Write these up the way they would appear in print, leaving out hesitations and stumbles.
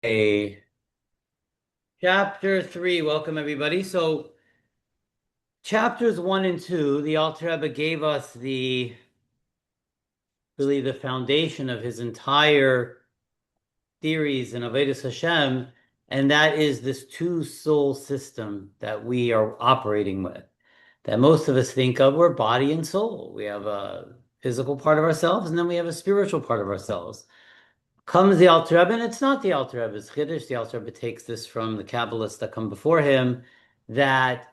Okay, chapter 3. Welcome everybody. So chapters 1 and 2, the Alter Rebbe gave us the foundation of his entire theories in Avodas Hashem, and that is this two soul system that we are operating with. That most of us think of, we're body and soul. We have a physical part of ourselves, and then we have a spiritual part of ourselves. Comes the Alter Rebbe, and it's not the Alter Rebbe's Chiddush. The Alter Rebbe takes this from the Kabbalists that come before him, that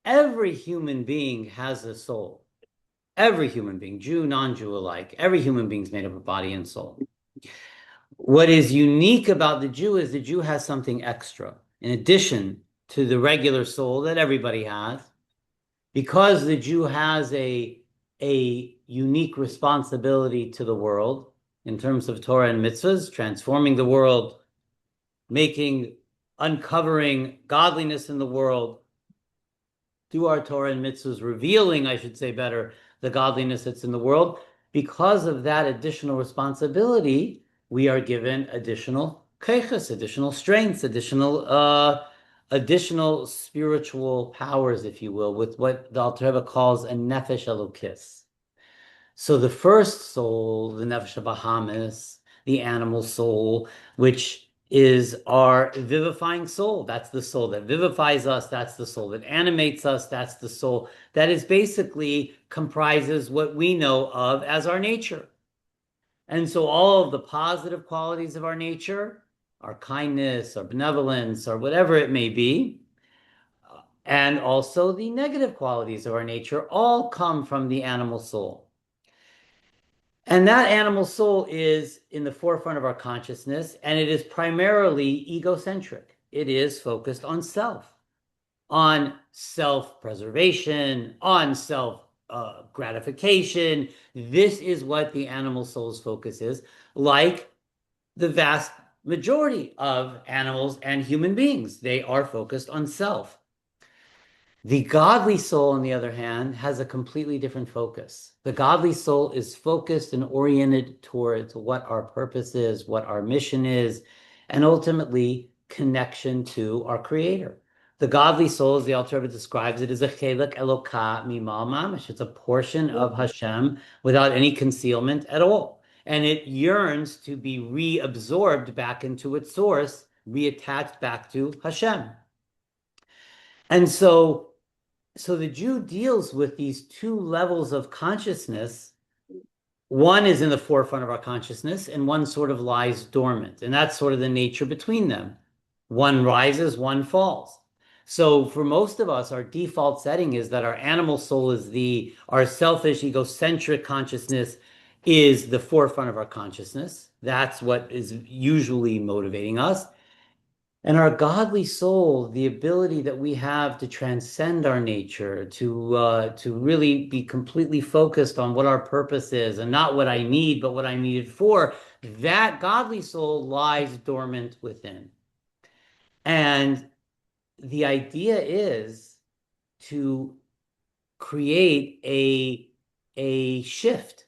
every human being has a soul. Every human being, Jew, non-Jew alike, every human being is made up of body and soul. What is unique about the Jew is the Jew has something extra. In addition to the regular soul that everybody has, because the Jew has a unique responsibility to the world in terms of Torah and mitzvahs, transforming the world, uncovering godliness in the world through our Torah and mitzvahs, revealing, I should say better, the godliness that's in the world. Because of that additional responsibility, we are given additional keiches, additional strengths, additional spiritual powers, if you will, with what the Alter Rebbe calls a nefesh elokis. So the first soul, the nefesh Bahamis, the animal soul, which is our vivifying soul. That's the soul that vivifies us. That's the soul that animates us. That's the soul that is basically comprises what we know of as our nature. And so all of the positive qualities of our nature, our kindness, our benevolence, or whatever it may be, and also the negative qualities of our nature all come from the animal soul. And that animal soul is in the forefront of our consciousness, and it is primarily egocentric. It is focused on self-preservation, on self gratification. This is what the animal soul's focus is, like the vast majority of animals and human beings. They are focused on self. The godly soul, on the other hand, has a completely different focus. The godly soul is focused and oriented towards what our purpose is, what our mission is, and ultimately connection to our Creator. The godly soul, as the Alter Rebbe describes it, is a chelek elokah mimal mamish. It's a portion of Hashem without any concealment at all. And it yearns to be reabsorbed back into its source, reattached back to Hashem. And so the Jew deals with these two levels of consciousness. One is in the forefront of our consciousness, and one sort of lies dormant. And that's sort of the nature between them. One rises, one falls. So for most of us, our default setting is that our animal soul is our selfish, egocentric consciousness is the forefront of our consciousness. That's what is usually motivating us. And our godly soul, the ability that we have to transcend our nature, to really be completely focused on what our purpose is and not what I need, but what I'm needed for, that godly soul lies dormant within. And the idea is to create a shift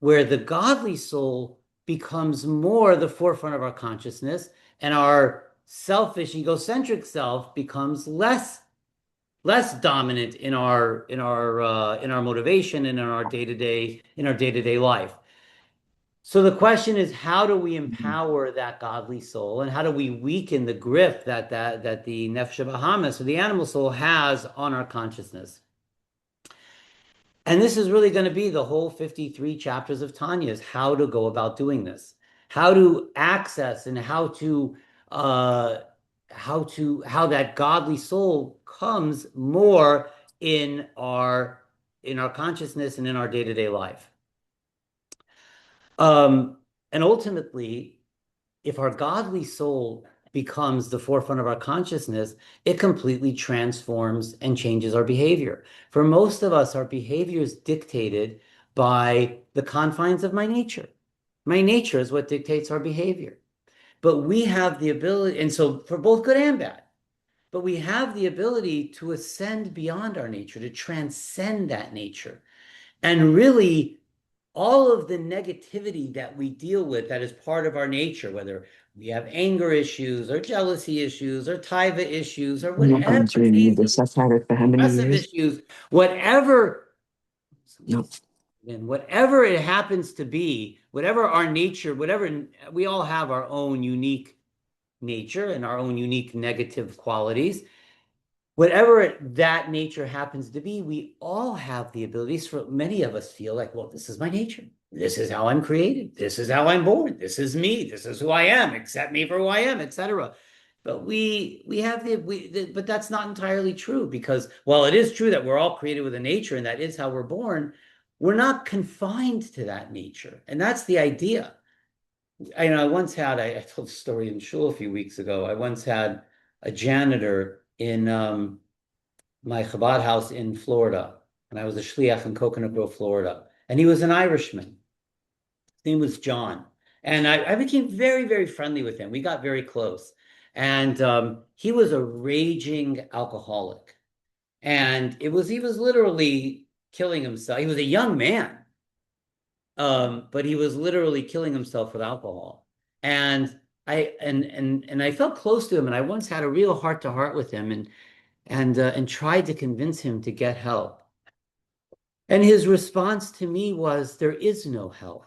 where the godly soul becomes more the forefront of our consciousness, and our selfish, egocentric self becomes less dominant in our motivation and in our day-to-day life. So the question is, how do we empower that godly soul, and how do we weaken the grip that the nefesh Bahamis, or the animal soul, has on our consciousness? And this is really going to be the whole 53 chapters of Tanya, is how to go about doing this, how to access, and uh, how that godly soul comes more in our consciousness and in our day-to-day life. And ultimately, if our godly soul becomes the forefront of our consciousness, it completely transforms and changes our behavior. For most of us, our behavior is dictated by the confines of my nature. My nature is what dictates our behavior. But we have the ability, and so for both good and bad, but we have the ability to ascend beyond our nature, to transcend that nature, and really all of the negativity that we deal with that is part of our nature, whether we have anger issues or jealousy issues or taiva issues or I'm not whatever going to it renew is, this. I've had it for how many aggressive years? issues, whatever, No. and whatever it happens to be, whatever our nature, whatever we all have our own unique nature and our own unique negative qualities. Whatever that nature happens to be, we all have the abilities. For many of us feel like, well, this is my nature. This is how I'm created. This is how I'm born. This is me. This is who I am. Accept me for who I am, etc. But we have but that's not entirely true because while it is true that we're all created with a nature and that is how we're born, we're not confined to that nature, and that's the idea. I once had I told a story in shul a few weeks ago. I once had a janitor in my Chabad house in Florida, and I was a shliach in Coconut Grove, Florida, and he was an Irishman. His name was John, and I became very, very friendly with him. We got very close, and he was a raging alcoholic, and he was literally killing himself. He was a young man, but he was literally killing himself with alcohol, and I felt close to him, and I once had a real heart to heart with him, and tried to convince him to get help. And his response to me was, there is no help.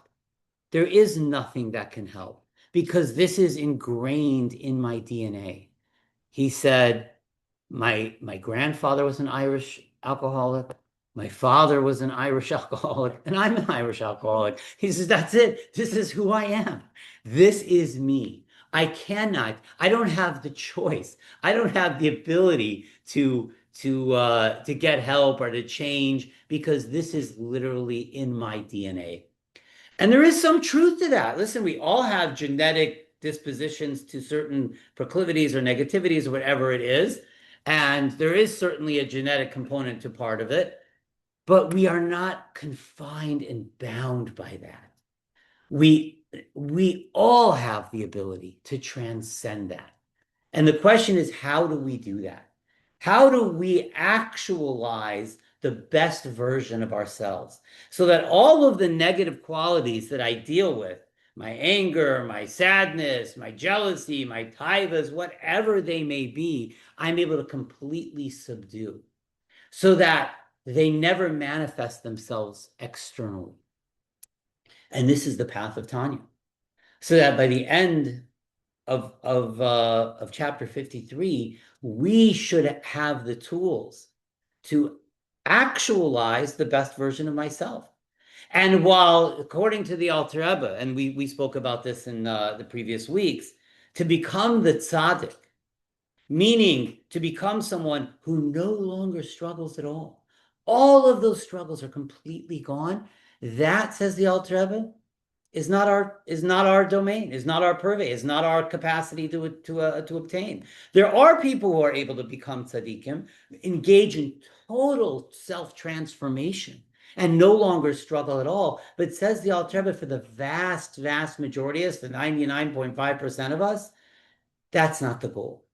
There is nothing that can help because this is ingrained in my DNA. He said, my grandfather was an Irish alcoholic. My father was an Irish alcoholic, and I'm an Irish alcoholic. He says, that's it. This is who I am. This is me. I don't have the choice. I don't have the ability to get help or to change because this is literally in my DNA. And there is some truth to that. Listen, we all have genetic dispositions to certain proclivities or negativities or whatever it is. And there is certainly a genetic component to part of it, but we are not confined and bound by that. We all have the ability to transcend that. And the question is, how do we do that? How do we actualize the best version of ourselves so that all of the negative qualities that I deal with, my anger, my sadness, my jealousy, my taivas, whatever they may be, I'm able to completely subdue so that they never manifest themselves externally. And this is the path of Tanya. So that by the end of chapter 53, we should have the tools to actualize the best version of myself. And while, according to the Alter Rebbe, and we spoke about this in the previous weeks, to become the tzaddik, meaning to become someone who no longer struggles at all of those struggles are completely gone. That, says the Alter Rebbe, is not our domain, is not our purvey, is not our capacity to obtain. There are people who are able to become tzaddikim, engage in total self-transformation, and no longer struggle at all. But says the Alter Rebbe, for the vast, vast majority of us, the 99.5% of us, that's not the goal.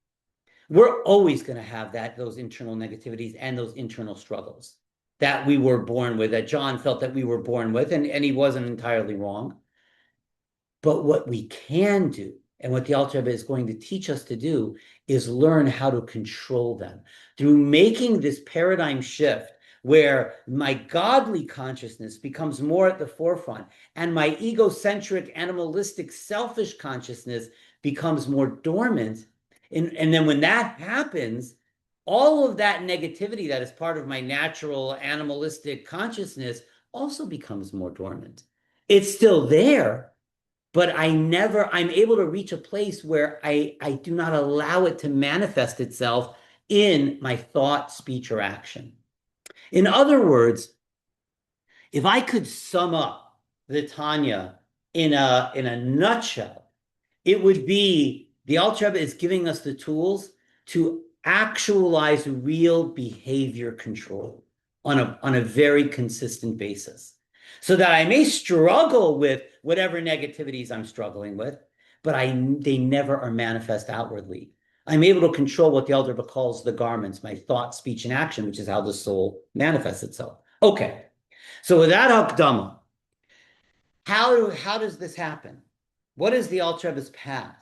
We're always going to have those internal negativities and those internal struggles that we were born with, that John felt that we were born with, and he wasn't entirely wrong. But what we can do, and what the Alter Rebbe is going to teach us to do, is learn how to control them through making this paradigm shift where my godly consciousness becomes more at the forefront and my egocentric, animalistic, selfish consciousness becomes more dormant. And then when that happens, all of that negativity that is part of my natural animalistic consciousness also becomes more dormant. It's still there, but I'm able to reach a place where I do not allow it to manifest itself in my thought, speech, or action. In other words, if I could sum up the Tanya in a nutshell, it would be the Alter Rebbe is giving us the tools to actualize real behavior control on a very consistent basis. So that I may struggle with whatever negativities I'm struggling with, but they never are manifest outwardly. I'm able to control what the Alter Rebbe calls the garments, my thought, speech, and action, which is how the soul manifests itself. Okay, so with that hakdama, how does this happen? What is the Alter Rebbe's path?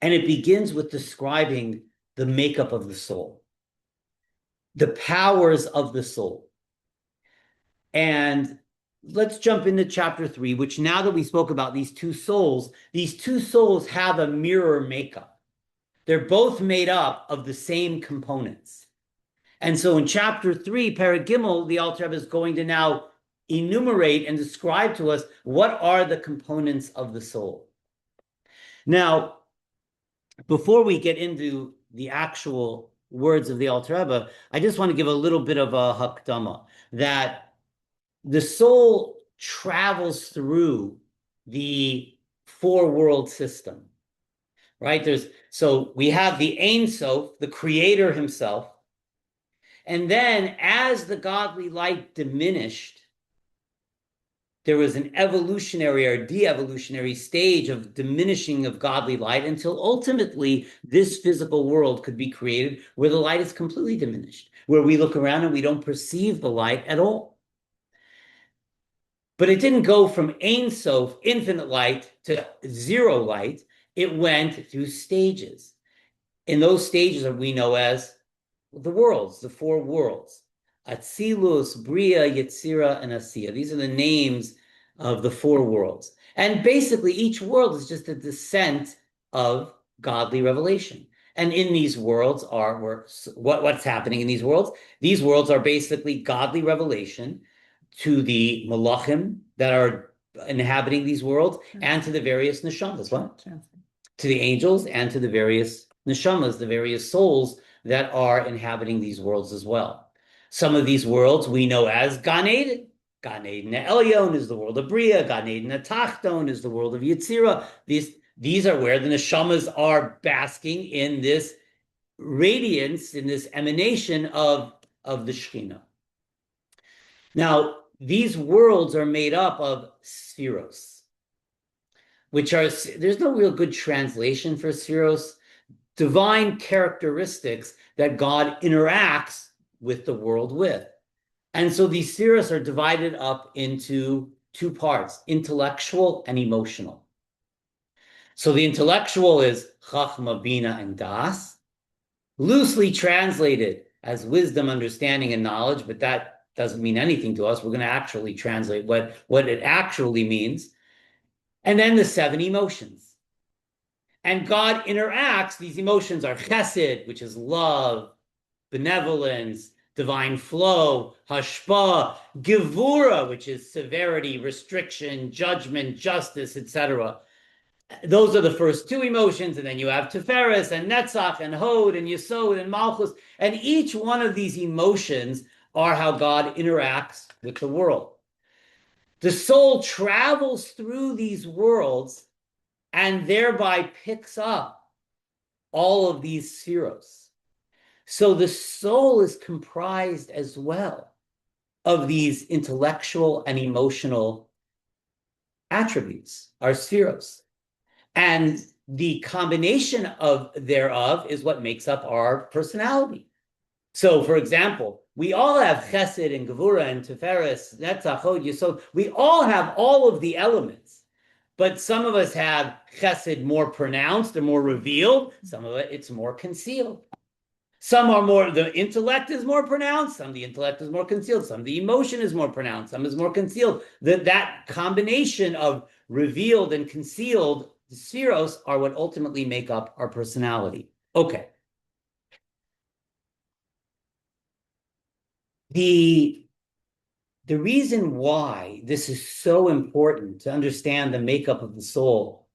And it begins with describing the makeup of the soul, the powers of the soul. And let's jump into chapter 3, which now that we spoke about these two souls have a mirror makeup. They're both made up of the same components. And so in chapter 3, Perek Gimel, the Alter Rebbe is going to now enumerate and describe to us what are the components of the soul. Now, before we get into the actual words of the Alter Rebbe, I just want to give a little bit of a hakdama that the soul travels through the four world system, right? So we have the Ein Sof, the creator himself. And then as the godly light diminished, there was an evolutionary or de-evolutionary stage of diminishing of godly light until ultimately this physical world could be created where the light is completely diminished, where we look around and we don't perceive the light at all. But it didn't go from Ein Sof, infinite light, to zero light. It went through stages. In those stages that we know as the worlds, the four worlds. Atzilus, Bria, Yetzira, and Asiya. These are the names of the four worlds. And basically, each world is just a descent of godly revelation. And in these worlds what's happening in these worlds? These worlds are basically godly revelation to the malachim that are inhabiting these worlds and to the various neshamas. What? To the angels and to the various neshamas, the various souls that are inhabiting these worlds as well. Some of these worlds we know as Gan Eden. Gan Eden Elyon is the world of Bria. Gan Eden Tachton is the world of Yetzira. These are where the neshamas are basking in this radiance, in this emanation of the Shekhinah. Now, these worlds are made up of spheros, which are, there's no real good translation for spheros, divine characteristics that God interacts with the world with. And so these spheros are divided up into two parts, intellectual and emotional. So the intellectual is Chachma, Bina, and Das, loosely translated as wisdom, understanding, and knowledge, but that doesn't mean anything to us. We're going to actually translate what it actually means. And then the seven emotions. And God interacts. These emotions are chesed, which is love, benevolence, divine flow, hashpa, gevura, which is severity, restriction, judgment, justice, etc. Those are the first two emotions, and then you have Tiferes and Netzach and Hod and Yesod and Malchus, and each one of these emotions are how God interacts with the world. The soul travels through these worlds and thereby picks up all of these spheros. So the soul is comprised as well of these intellectual and emotional attributes, our spheros. And the combination thereof is what makes up our personality. So, for example, we all have chesed and gevura and tiferes, netzach, hod, yesod. We all have all of the elements, but some of us have chesed more pronounced and more revealed. Some of it's more concealed. Some are more, the intellect is more pronounced. Some the intellect is more concealed. Some the emotion is more pronounced. Some is more concealed. That combination of revealed and concealed spheros are what ultimately make up our personality. Okay. The reason why this is so important to understand the makeup of the soul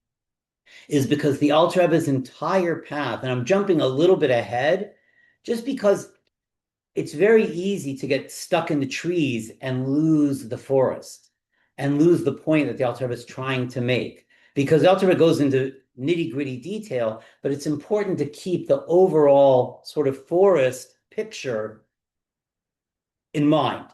is because the Alter Rebbe's entire path, and I'm jumping a little bit ahead, just because it's very easy to get stuck in the trees and lose the forest and lose the point that the Alter Rebbe is trying to make. Because the Alter Rebbe goes into nitty-gritty detail, but it's important to keep the overall sort of forest picture in mind.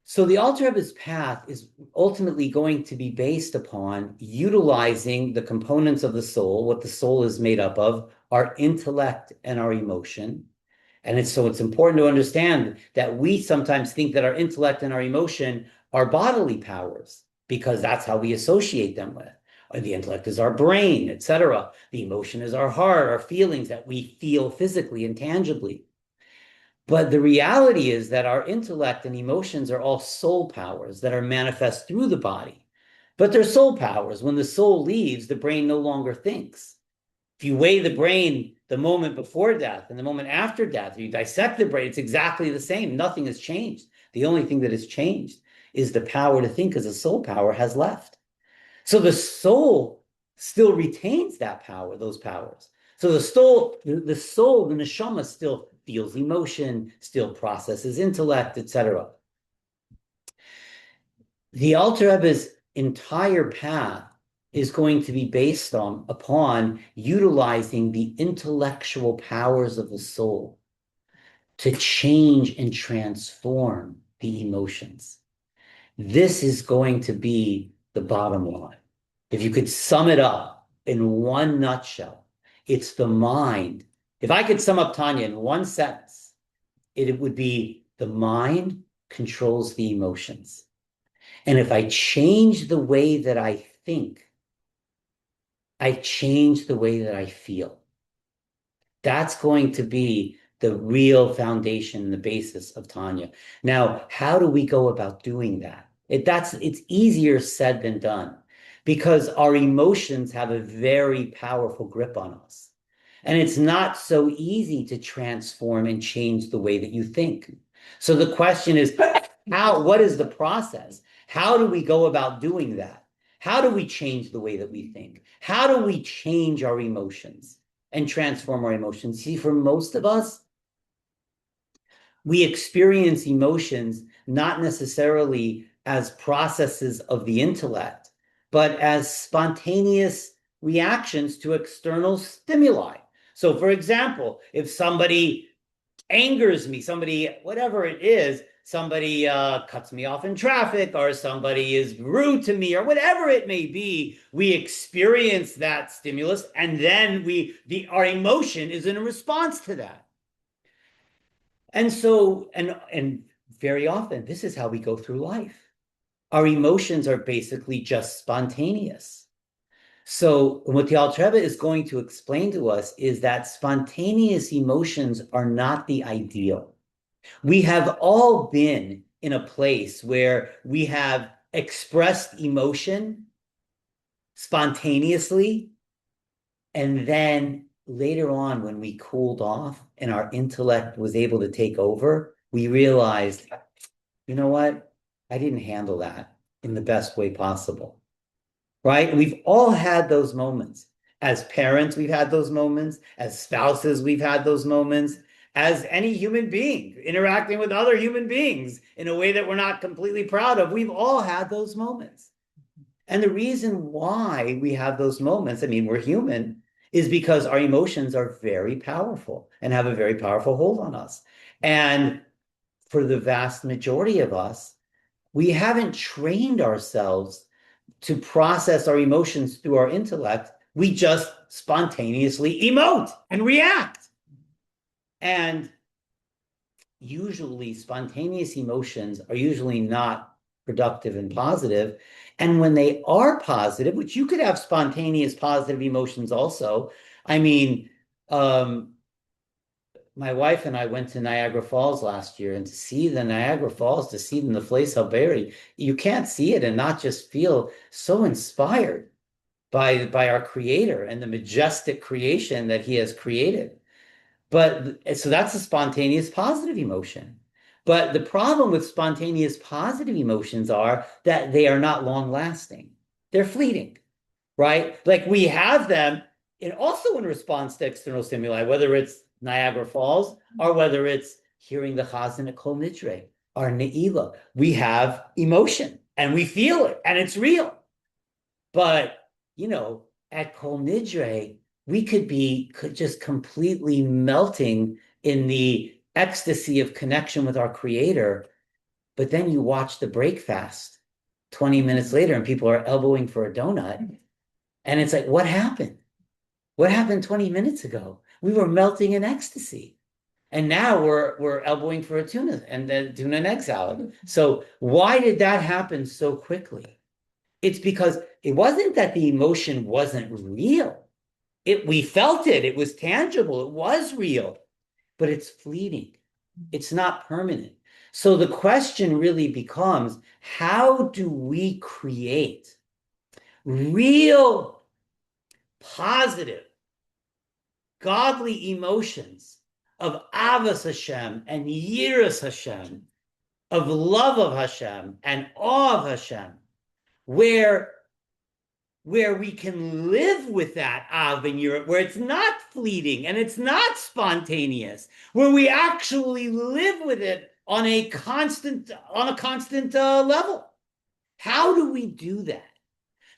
So the Alter Rebbe's path is ultimately going to be based upon utilizing the components of the soul, what the soul is made up of, our intellect and our emotion. And it's important to understand that we sometimes think that our intellect and our emotion our bodily powers, because that's how we associate them with. The intellect is our brain, etc. The emotion is our heart, our feelings that we feel physically and tangibly. But the reality is that our intellect and emotions are all soul powers that are manifest through the body. But they're soul powers. When the soul leaves, the brain no longer thinks. If you weigh the brain the moment before death and the moment after death, you dissect the brain, it's exactly the same. Nothing has changed. The only thing that has changed is the power to think as a soul power has left. So the soul still retains that power, those powers. So the soul, the neshama still feels emotion, still processes intellect, etc. The Alter Rebbe's entire path is going to be based upon utilizing the intellectual powers of the soul to change and transform the emotions. This is going to be the bottom line. If you could sum it up in one nutshell, it's the mind. If I could sum up Tanya in one sentence, it would be the mind controls the emotions. And if I change the way that I think, I change the way that I feel. That's going to be the real foundation and the basis of Tanya. Now, how do we go about doing that? It's easier said than done because our emotions have a very powerful grip on us. And it's not so easy to transform and change the way that you think. So the question is, what is the process? How do we go about doing that? How do we change the way that we think? How do we change our emotions and transform our emotions? See, for most of us, we experience emotions not necessarily as processes of the intellect, but as spontaneous reactions to external stimuli. So, for example, if somebody angers me, somebody, whatever it is, somebody cuts me off in traffic, or somebody is rude to me, or whatever it may be, we experience that stimulus, and then our emotion is in a response to that. And so, and very often, this is how we go through life. Our emotions are basically just spontaneous. So what the Alter Rebbe is going to explain to us is that spontaneous emotions are not the ideal. We have all been in a place where we have expressed emotion spontaneously, and then later on, when we cooled off and our intellect was able to take over, we realized, you know what? I didn't handle that in the best way possible. Right? We've all had those moments. As parents, we've had those moments. As spouses, we've had those moments. As any human being interacting with other human beings in a way that we're not completely proud of, we've all had those moments. And the reason why we have those moments, I mean, we're human, is because our emotions are very powerful and have a very powerful hold on us. And for the vast majority of us, we haven't trained ourselves to process our emotions through our intellect. We just spontaneously emote and react. And usually spontaneous emotions are usually not productive and positive. And when they are positive, which you could have spontaneous positive emotions also. I mean, my wife and I went to Niagara Falls last year, and to see the Niagara Falls, to see the Place Alberti, you can't see it and not just feel so inspired by our Creator and the majestic creation that He has created. But so that's a spontaneous positive emotion. But the problem with spontaneous positive emotions are that they are not long lasting. They're fleeting, right? Like we have them also in response to external stimuli, whether it's Niagara Falls or whether it's hearing the chazan at Kol Nidre or Ne'ilah. We have emotion and we feel it and it's real. But, at Kol Nidre, we could just completely melting in the ecstasy of connection with our Creator. But then you watch the break fast 20 minutes later and people are elbowing for a donut. And it's like, what happened? What happened 20 minutes ago? We were melting in ecstasy. And now we're elbowing for a tuna and then tuna and egg salad. So why did that happen so quickly? It's because it wasn't that the emotion wasn't real. We felt it, it was tangible, it was real, but it's fleeting. It's not permanent. So the question really becomes, how do we create real, positive, godly emotions of Avos Hashem and Yiras Hashem, of love of Hashem and awe of Hashem, where we can live with that Av in Europe, where it's not fleeting and it's not spontaneous, where we actually live with it on a constant level. How do we do that?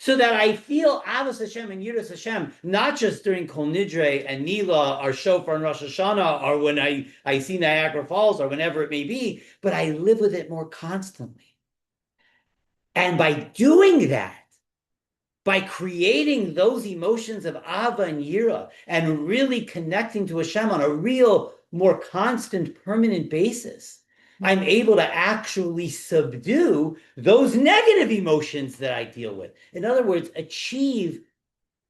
So that I feel Avos Hashem and Yiras Hashem, not just during Kol Nidre and Nila or Shofar and Rosh Hashanah, or when I see Niagara Falls, or whenever it may be, but I live with it more constantly. And by doing that, by creating those emotions of Ava and Yira and really connecting to Hashem on a real, more constant, permanent basis, I'm able to actually subdue those negative emotions that I deal with. In other words, achieve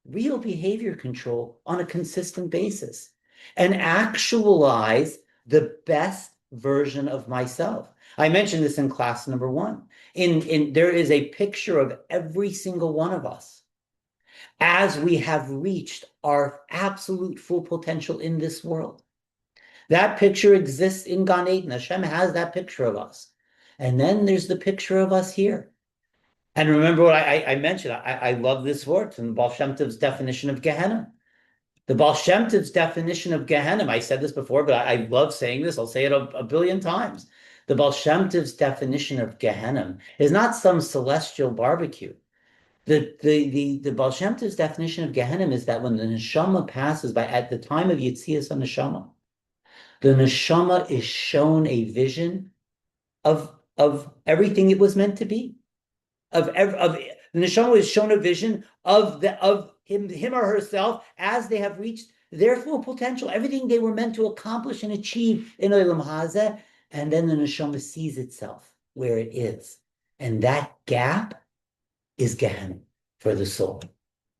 real behavior control on a consistent basis and actualize the best version of myself. I mentioned this in class number 1. There is a picture of every single one of us as we have reached our absolute full potential in this world. That picture exists in Gan Eden. Hashem has that picture of us. And then there's the picture of us here. And remember what I mentioned, I love this word from the Baal Shem Tov's definition of Gehenna. The Baal Shem Tov's definition of Gehenna, I said this before, but I love saying this, I'll say it a billion times. The Baal Shem Tov's definition of Gehenna is not some celestial barbecue. The Baal Shem Tov's definition of Gehenna is that when the neshama passes by, at the time of Yetzias HaNeshama, the neshama is shown a vision of everything it was meant to be. The neshama is shown a vision of him or herself as they have reached their full potential, everything they were meant to accomplish and achieve in Olam Hazeh, and then the neshama sees itself where it is, and that gap is Gehenna for the soul.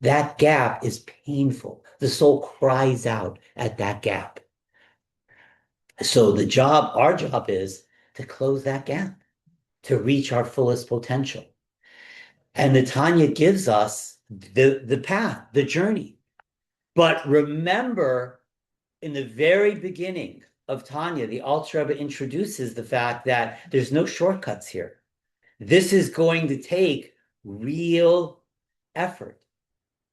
That gap is painful. The soul cries out at that gap. So our job is to close that gap, to reach our fullest potential. And the Tanya gives us the path, the journey. But remember, in the very beginning of Tanya, the Alter Rebbe introduces the fact that there's no shortcuts here. This is going to take real effort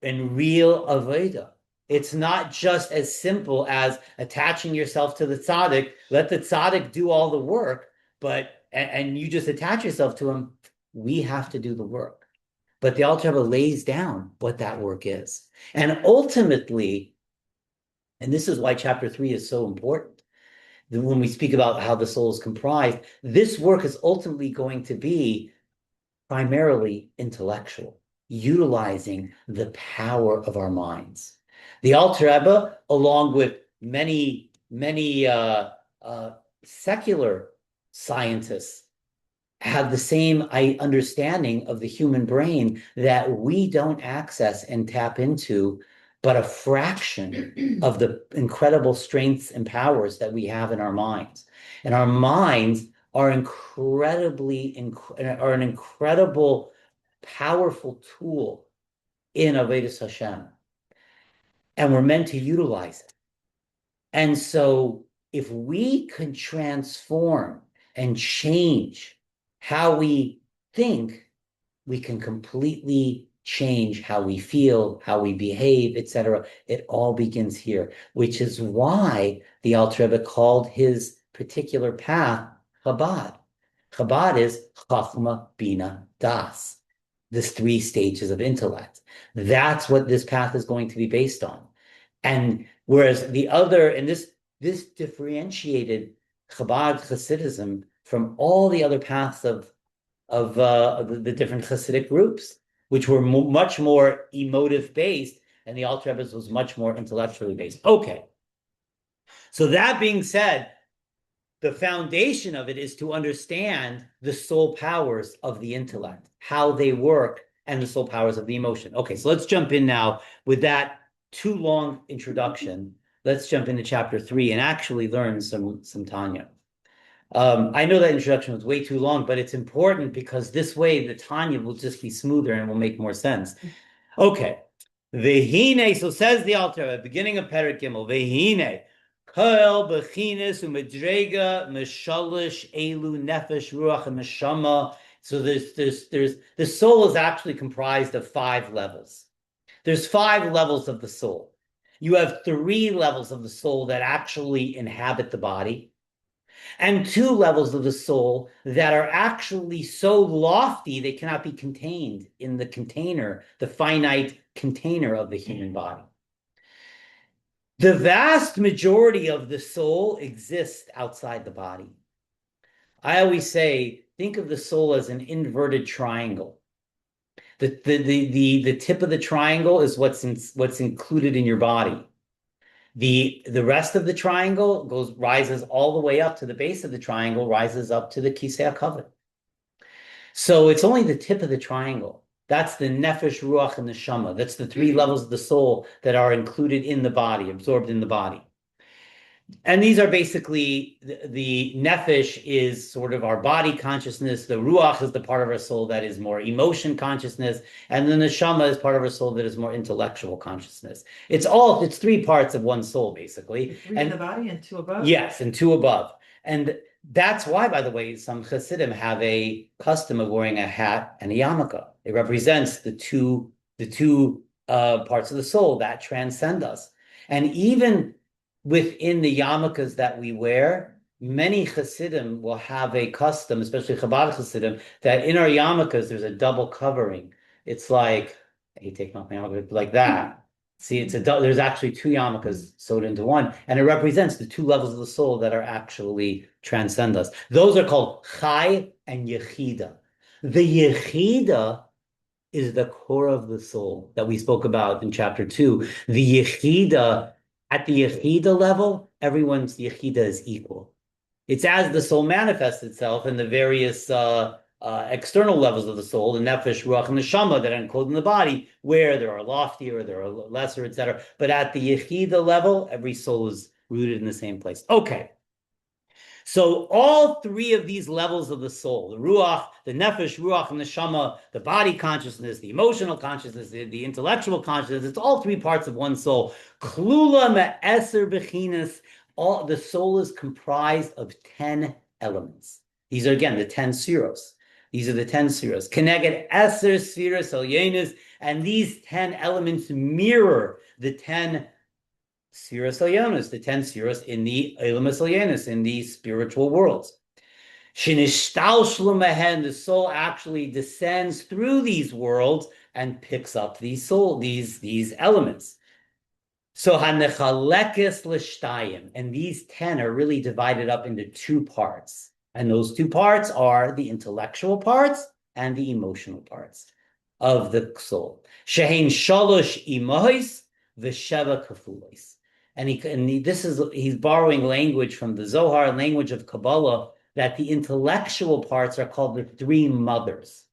and real avodah. It's not just as simple as attaching yourself to the tzaddik, let the tzaddik do all the work, and you just attach yourself to him. We have to do the work. But the Alter Rebbe lays down what that work is. And ultimately, and this is why chapter 3 is so important, when we speak about how the soul is comprised, this work is ultimately going to be primarily intellectual, utilizing the power of our minds. The Alter Rebbe, along with many secular scientists, have the same understanding of the human brain that we don't access and tap into, but a fraction of the incredible strengths and powers that we have in our minds. And our minds are an incredible, powerful tool in Avodas Hashem. And we're meant to utilize it. And so if we can transform and change how we think, we can completely change how we feel, how we behave, etc. It all begins here, which is why the Alter Rebbe called his particular path Chabad. Chabad is Chachma, Bina, Das. This 3 stages of intellect. That's what this path is going to be based on. And whereas the other, and this differentiated Chabad Hasidism from all the other paths of the different Hasidic groups, which were much more emotive based, and the Alter Rebbe's was much more intellectually based. Okay. So that being said, the foundation of it is to understand the soul powers of the intellect, how they work, and the soul powers of the emotion. Okay, so let's jump in now with that too long introduction. Let's jump into chapter 3 and actually learn some Tanya. I know that introduction was way too long, but it's important because this way the Tanya will just be smoother and will make more sense. Okay. Vehine, so says the Alter at the beginning of Perek Gimel, Vehine, Kol Bechinis Umedrega Meshalish Elu Nefesh Ruach and Meshama. So there's the soul is actually comprised of 5 levels. There's 5 levels of the soul. You have 3 levels of the soul that actually inhabit the body, and 2 levels of the soul that are actually so lofty they cannot be contained in the container, the finite container of the human body. The vast majority of the soul exists outside the body. I always say, think of the soul as an inverted triangle. The tip of the triangle is what's included in your body. The rest of the triangle rises all the way up to the base of the triangle, rises up to the Kisei HaKavod. So it's only the tip of the triangle. That's the nefesh, ruach, and neshama. That's the 3 levels of the soul that are included in the body, absorbed in the body. And these are basically the nefesh is sort of our body consciousness. The ruach is the part of our soul that is more emotion consciousness, and the neshama is part of our soul that is more intellectual consciousness. It's 3 parts of one soul, basically. 3 in the body and 2 above. Yes, and 2 above. And that's why, by the way, some Hasidim have a custom of wearing a hat and a yarmulke. It represents the two parts of the soul that transcend us. And even within the yarmulkes that we wear, many Hasidim will have a custom, especially Chabad Hasidim, that in our yarmulkes there's a double covering. It's like, I hate taking off my yarmulke, like that. See, there's actually 2 yarmulkes sewed into one, and it represents the 2 levels of the soul that are actually transcend us. Those are called Chai and Yechida. The Yechida is the core of the soul that we spoke about in chapter 2. The Yechida, at the Yechida level, everyone's Yechida is equal. It's as the soul manifests itself in the various external levels of the soul, the nefesh, ruach, and neshama that are encoded in the body, where there are loftier, there are lesser, etc. But at the yechida level, every soul is rooted in the same place. Okay. So all 3 of these levels of the soul, the ruach, the nefesh, ruach, and neshama, the body consciousness, the emotional consciousness, the intellectual consciousness, it's all 3 parts of one soul. Klula me'eser bechinas, the soul is comprised of 10 elements. These are, again, the 10 seros. These are the 10 seros. Keneged eser seros elyonos, and these 10 elements mirror the 10 seros elyonos, the 10 seros in the elamus elyonos, in the spiritual worlds. Shinishtalshlu mehen, the soul actually descends through these worlds and picks up these elements. So hanechalekes l'shtayim, and these 10 are really divided up into 2 parts. And those 2 parts are the intellectual parts and the emotional parts of the soul. Shehein shalosh imois v'sheva kafulos. And he's borrowing language from the Zohar, language of Kabbalah, that the intellectual parts are called the 3 mothers.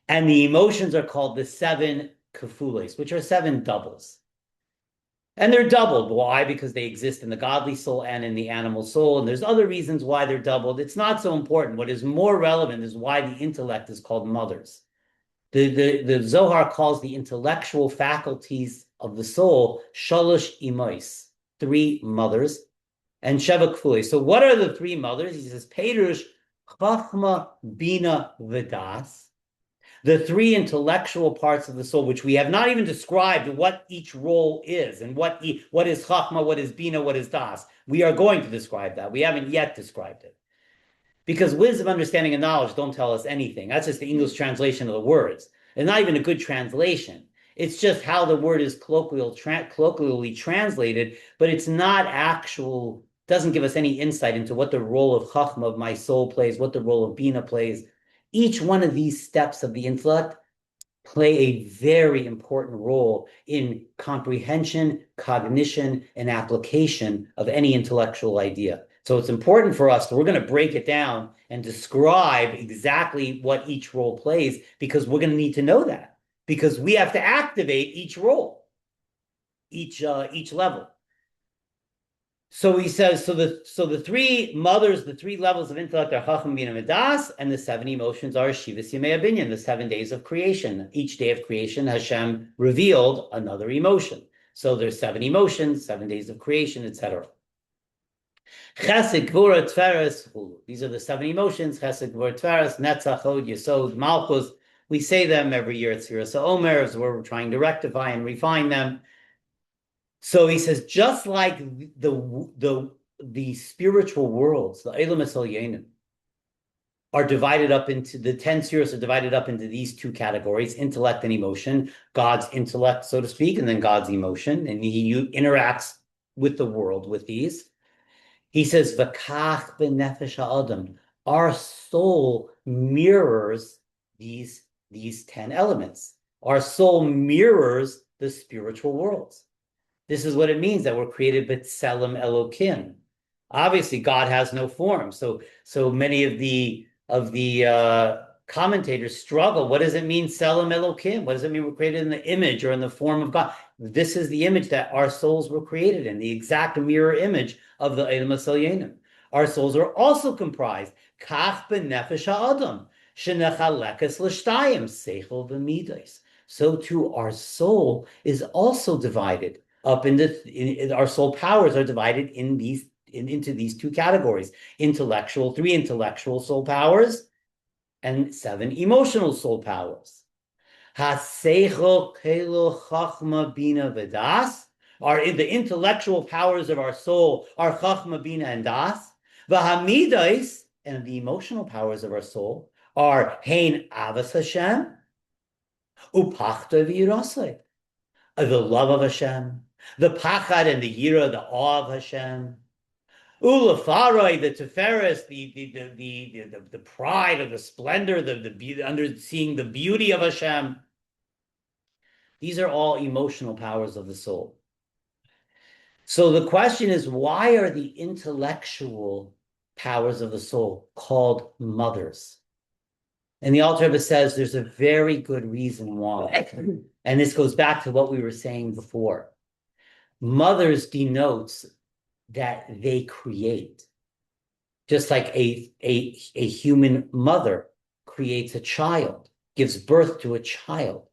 And the emotions are called the 7 kafulos, which are 7 doubles. And they're doubled. Why? Because they exist in the godly soul and in the animal soul. And there's other reasons why they're doubled. It's not so important. What is more relevant is why the intellect is called mothers. The Zohar calls the intellectual faculties of the soul shalosh imois, 3 mothers, and sheva kfulei. So what are the 3 mothers? He says, Perush, chachma, bina, v'das. The 3 intellectual parts of the soul, which we have not even described what each role is, and what is chachma, what is bina, what is das. We are going to describe that. We haven't yet described it. Because wisdom, understanding, and knowledge don't tell us anything. That's just the English translation of the words. It's not even a good translation. It's just how the word is colloquially translated, but it's not actual, doesn't give us any insight into what the role of chachma, of my soul, plays, what the role of bina plays. Each one of these steps of the intellect play a very important role in comprehension, cognition, and application of any intellectual idea. So it's important for us, we're going to break it down and describe exactly what each role plays, because we're going to need to know that, because we have to activate each role, each level. So he says, so the three mothers, the three levels of intellect are Chacham, Bina, Midas, and the seven emotions are Shivas Yemei Binyan, the 7 days of creation. Each day of creation, Hashem revealed another emotion. So there's 7 emotions, 7 days of creation, etc. Chesed, Gvura, Tferes, these are the 7 emotions, Chesed, Gvura, Tferes, Netzach, Hod, Yesod, Malchus. We say them every year at Sfiras HaOmer, as we're trying to rectify and refine them. So he says, just like the spiritual worlds, the Eilam Esalyenim, are divided up into the 10 spheres are divided up into these 2 categories: intellect and emotion. God's intellect, so to speak, and then God's emotion, and he interacts with the world with these. He says, "V'kach b'nefesh ha'adam." Our soul mirrors these 10 elements. Our soul mirrors the spiritual worlds. This is what it means that we're created b'tselem Elokim. Obviously, God has no form. So many of the commentators struggle. What does it mean, Tselem Elokim? What does it mean we're created in the image or in the form of God? This is the image that our souls were created in, the exact mirror image of the Eilam Esalyenim. Our souls are also comprised Kach b'nefesh ha'adam shenechalekes l'shtayim seichel v'midos. So too, our soul is also divided up our soul powers are divided into these 2 categories: 3 intellectual soul powers and 7 emotional soul powers. Haseichel, kelo, chachma, bina, v'das are the intellectual powers of our soul are chachma, bina, and das. V'hamidais, and the emotional powers of our soul are hein avas Hashem, upachta v'yirasei, the love of Hashem, the pachad and the yira, the awe of Hashem, ulafaroi, the teferes, the pride of the splendor, the seeing the beauty of Hashem. These are all emotional powers of the soul. So the question is, why are the intellectual powers of the soul called mothers? And the Alter Rebbe says there's a very good reason why. And this goes back to what we were saying before. Mothers denotes that they create. Just like a human mother creates a child, gives birth to a child.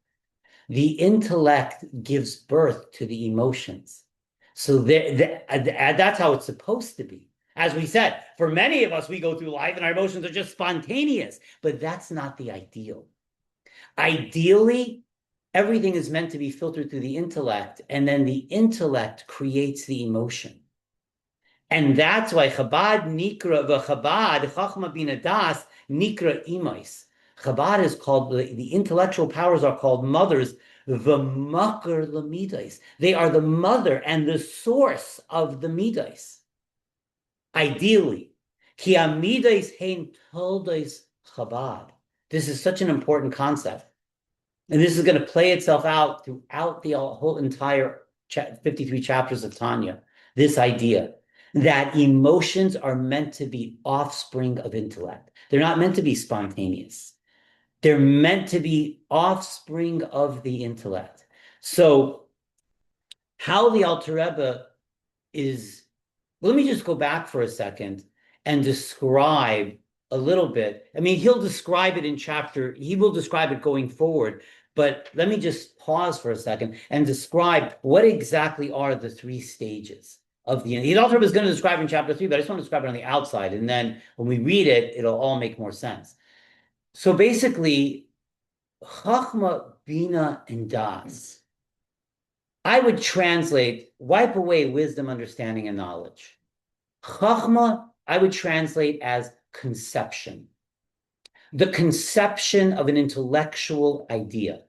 The intellect gives birth to the emotions. So that's how it's supposed to be. As we said, for many of us, we go through life and our emotions are just spontaneous, but that's not the ideal. Ideally, everything is meant to be filtered through the intellect, and then the intellect creates the emotion. And that's why Chabad Nikra v'Chabad Chachma Bina Das Nikra Imais. Chabad is called, the intellectual powers are called mothers, v'makar l'midas. They are the mother and the source of the midas. Ideally, ki amidas hein toldos Chabad. This is such an important concept. And this is going to play itself out throughout the whole entire 53 chapters of Tanya. This idea that emotions are meant to be offspring of intellect. They're not meant to be spontaneous. They're meant to be offspring of the intellect. So how the Alter Rebbe is, let me just go back for a second and describe a little bit. I mean, he will describe it going forward, but let me just pause for a second and describe what exactly are the 3 stages of the Alter Rebbe is going to describe in chapter 3, but I just want to describe it on the outside, and then when we read it, it'll all make more sense. So basically, Chachma, Bina, and Das, I would translate, wipe away wisdom, understanding, and knowledge. Chachma, I would translate as conception. The conception of an intellectual idea.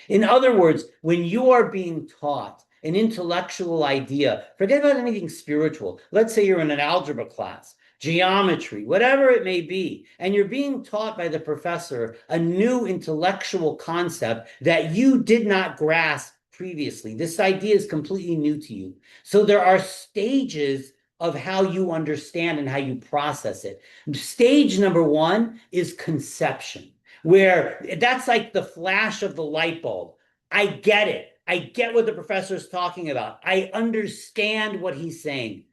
In other words, when you are being taught an intellectual idea, forget about anything spiritual. Let's say you're in an algebra class. geometry, whatever it may be, and you're being taught by the professor a new intellectual concept that you did not grasp previously. This idea is completely new to you. So there are stages of how you understand and how you process it. Stage number one is conception, where that's like the flash of the light bulb. I get it. I get what the professor is talking about. I understand what he's saying.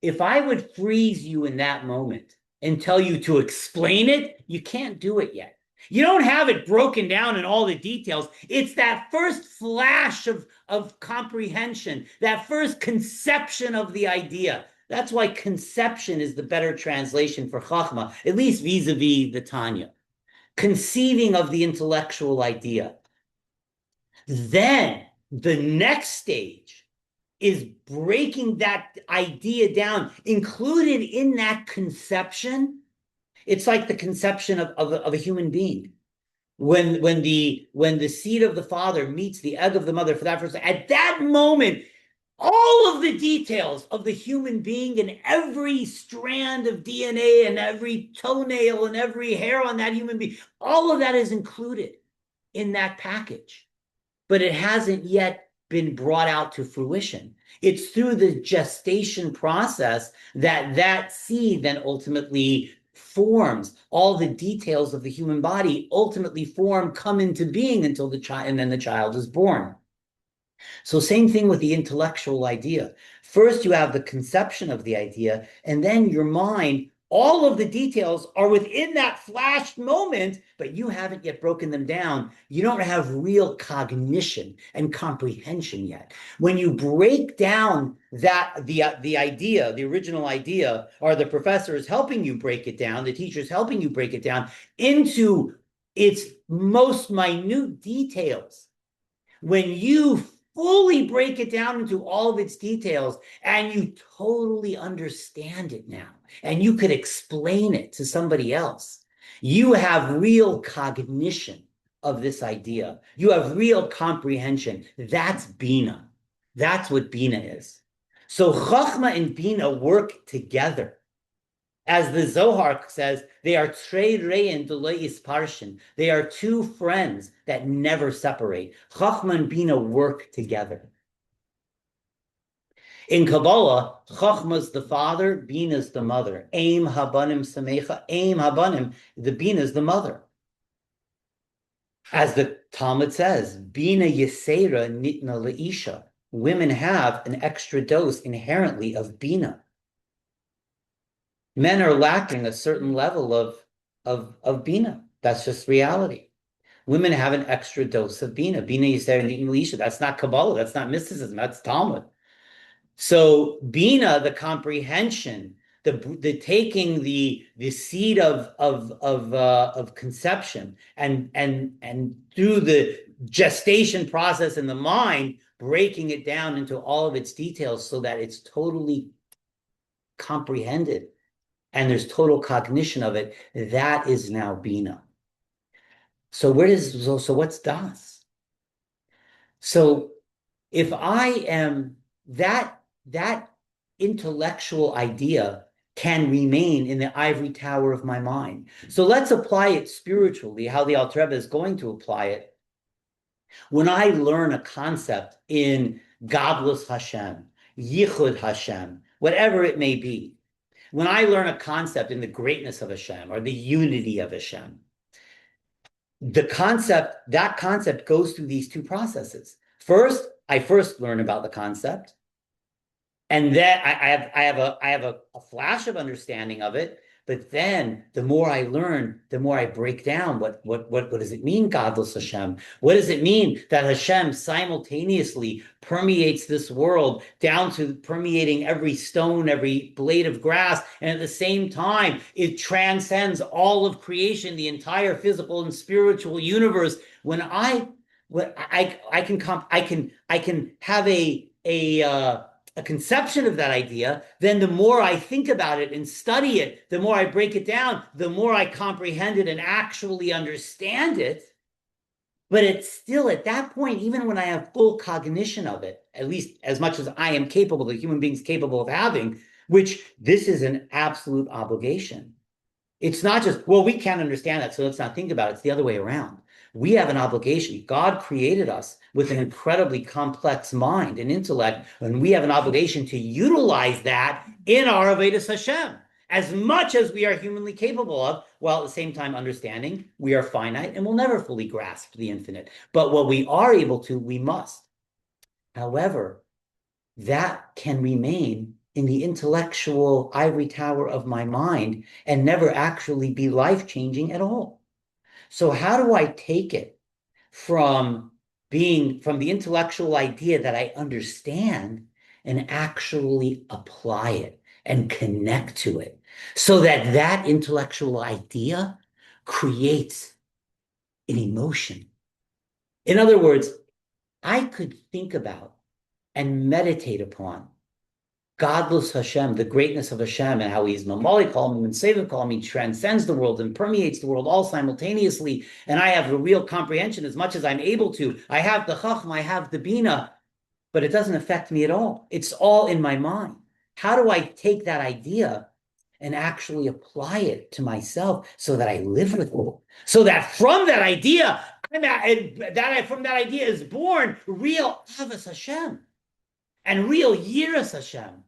If I would freeze you in that moment and tell you to explain it, you can't do it yet. You don't have it broken down in all the details. It's that first flash of comprehension, that first conception of the idea. That's why conception is the better translation for chachma, at least vis-a-vis the Tanya. Conceiving of the intellectual idea. Then the next stage is breaking that idea down. Included in that conception, it's like the conception of a human being. When the seed of the father meets the egg of the mother for that first, at that moment, all of the details of the human being and every strand of DNA and every toenail and every hair on that human being, all of that is included in that package. But it hasn't yet been brought out to fruition. It's through the gestation process that that seed then ultimately forms. All the details of the human body ultimately form, come into being until the child, and then the child is born. So same thing with the intellectual idea. First, you have the conception of the idea, and then your mind, all of the details are within that flashed moment, but you haven't yet broken them down. You don't have real cognition and comprehension yet. When you break down that the idea, the original idea, or the professor is helping you break it down, the teacher is helping you break it down into its most minute details, when you fully break it down into all of its details and you totally understand it now, and you could explain it to somebody else, you have real cognition of this idea. You have real comprehension. That's Bina. That's what Bina is. So Chachma and Bina work together. As the Zohar says, they are trei rein d'lo yisparshin. They are two friends that never separate. Chachma and Bina work together. In Kabbalah, Chachma's the father, Bina's the mother. Aim habanim samecha, aim habanim, the Bina's the mother. As the Talmud says, Bina yesera nitna leisha. Women have an extra dose inherently of Bina. Men are lacking a certain level of Bina. That's just reality. Women have an extra dose of Bina. Bina yisera nitna leisha. That's not Kabbalah. That's not mysticism. That's Talmud. So Bina, the comprehension, the taking the seed of conception and through the gestation process in the mind, breaking it down into all of its details so that it's totally comprehended and there's total cognition of it. That is now Bina. So what's Das? So if I am that intellectual idea can remain in the ivory tower of my mind. So let's apply it spiritually, how the Alter Rebbe is going to apply it. When I learn a concept in Gadlus Hashem, Yichud Hashem, whatever it may be, when I learn a concept in the greatness of Hashem or the unity of Hashem, that concept goes through these two processes. First, I learn about the concept. And then I have a flash of understanding of it, but then the more I learn, the more I break down what does it mean, Gadlus Hashem? What does it mean that Hashem simultaneously permeates this world down to permeating every stone, every blade of grass, and at the same time it transcends all of creation, the entire physical and spiritual universe. When I can have a conception of that idea, then the more I think about it and study it, the more I break it down, the more I comprehend it and actually understand it. But it's still at that point, even when I have full cognition of it, at least as much as I am capable, the human being's capable of having, which this is an absolute obligation. It's not just, well, we can't understand that, so let's not think about it. It's the other way around. We have an obligation. God created us with an incredibly complex mind and intellect, and we have an obligation to utilize that in our Avodas Hashem as much as we are humanly capable of, while at the same time understanding we are finite and will never fully grasp the infinite. But what we are able to, we must. However, that can remain in the intellectual ivory tower of my mind and never actually be life-changing at all. So how do I take it from the intellectual idea that I understand and actually apply it and connect to it so that that intellectual idea creates an emotion? In other words, I could think about and meditate upon godless Hashem, the greatness of Hashem, and how he's Mamali Kol, and Seva Kol, he transcends the world and permeates the world all simultaneously. And I have a real comprehension as much as I'm able to. I have the Chachma, I have the Bina, but it doesn't affect me at all. It's all in my mind. How do I take that idea and actually apply it to myself so that I live with it? So that from that idea, from that idea is born real Avos Hashem and real Yiras Hashem.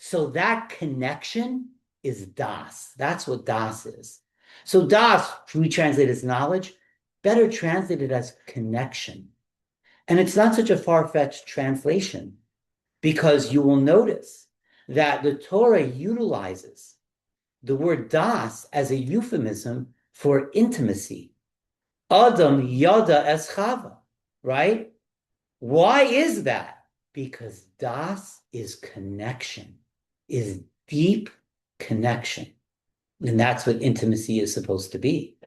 So that connection is Das. That's what Das is. So Das, we translate as knowledge, better translated as connection. And it's not such a far-fetched translation, because you will notice that the Torah utilizes the word Das as a euphemism for intimacy. Adam yada es chava, right? Why is that? Because Das is connection, is deep connection. And that's what intimacy is supposed to be.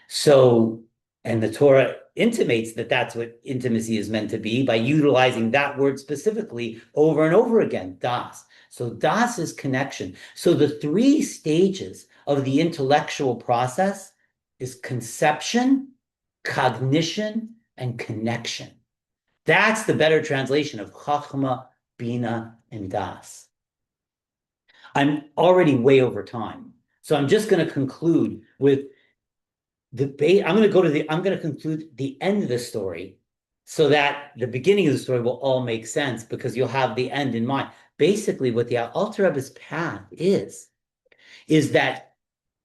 So, and the Torah intimates that that's what intimacy is meant to be by utilizing that word specifically over and over again, Das. So Das is connection. So the three stages of the intellectual process is conception, cognition, and connection. That's the better translation of Chachma, Bina, and Das. I'm already way over time. So I'm just going to conclude with I'm going to conclude the end of the story so that the beginning of the story will all make sense, because you'll have the end in mind. Basically, what the Alter Rebbe's path is that,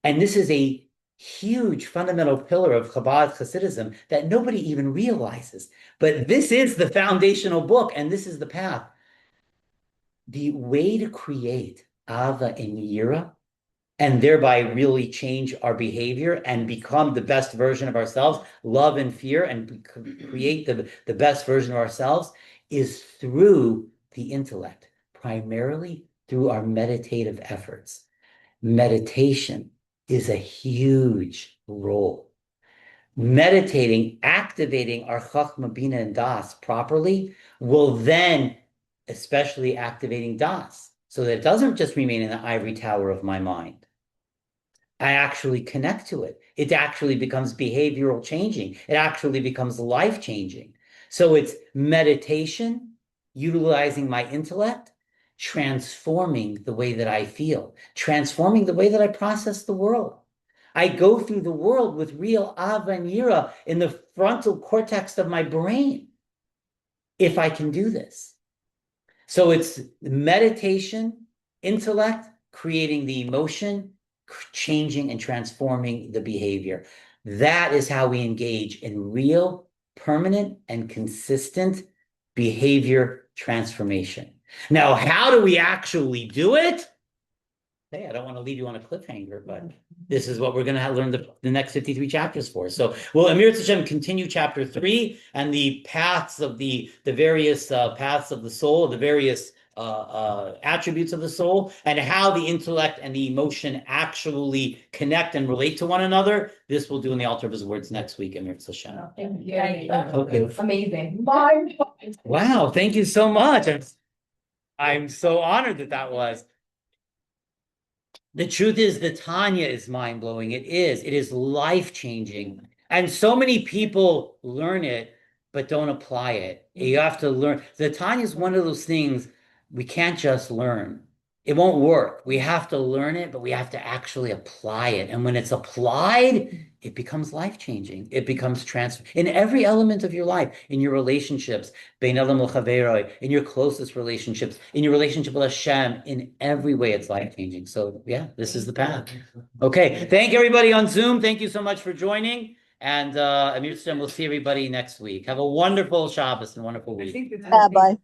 and this is a huge fundamental pillar of Chabad Hasidism that nobody even realizes, but this is the foundational book, and this is the path. The way to create Ava and Yira, and thereby really change our behavior and become the best version of ourselves, love and fear, and create the best version of ourselves, is through the intellect, primarily through our meditative efforts. Meditation is a huge role. Meditating, activating our Chachma, Bina, and Das properly will then, especially activating Das, so that it doesn't just remain in the ivory tower of my mind. I actually connect to it. It actually becomes behavioral changing. It actually becomes life changing. So it's meditation, utilizing my intellect, transforming the way that I feel, transforming the way that I process the world. I go through the world with real Ava and Yira in the frontal cortex of my brain, if I can do this. So it's meditation, intellect, creating the emotion, changing and transforming the behavior. That is how we engage in real, permanent, and consistent behavior transformation. Now, how do we actually do it? Hey, I don't want to leave you on a cliffhanger, but this is what we're going to learn the next 53 chapters for. So we'll, Amir Hashem, continue chapter 3 and the paths of the various paths of the soul, the various attributes of the soul, and how the intellect and the emotion actually connect and relate to one another. This we'll do in the Altar of His Words next week, Amir Hashem. Thank you. Okay. Amazing. Wow, thank you so much. I'm so honored that was. The truth is, the Tanya is mind-blowing. It is life-changing. And so many people learn it, but don't apply it. You have to learn. The Tanya is one of those things we can't just learn. it won't work. We have to learn it, but we have to actually apply it. And when it's applied, it becomes life-changing. It becomes in every element of your life, in your relationships, bein adam l'chaveroi, in your closest relationships, in your relationship with Hashem, in every way, it's life-changing. So yeah, this is the path. Okay, thank everybody on Zoom. Thank you so much for joining. And Amir Shem, we'll see everybody next week. Have a wonderful Shabbos and wonderful week. Rabbi.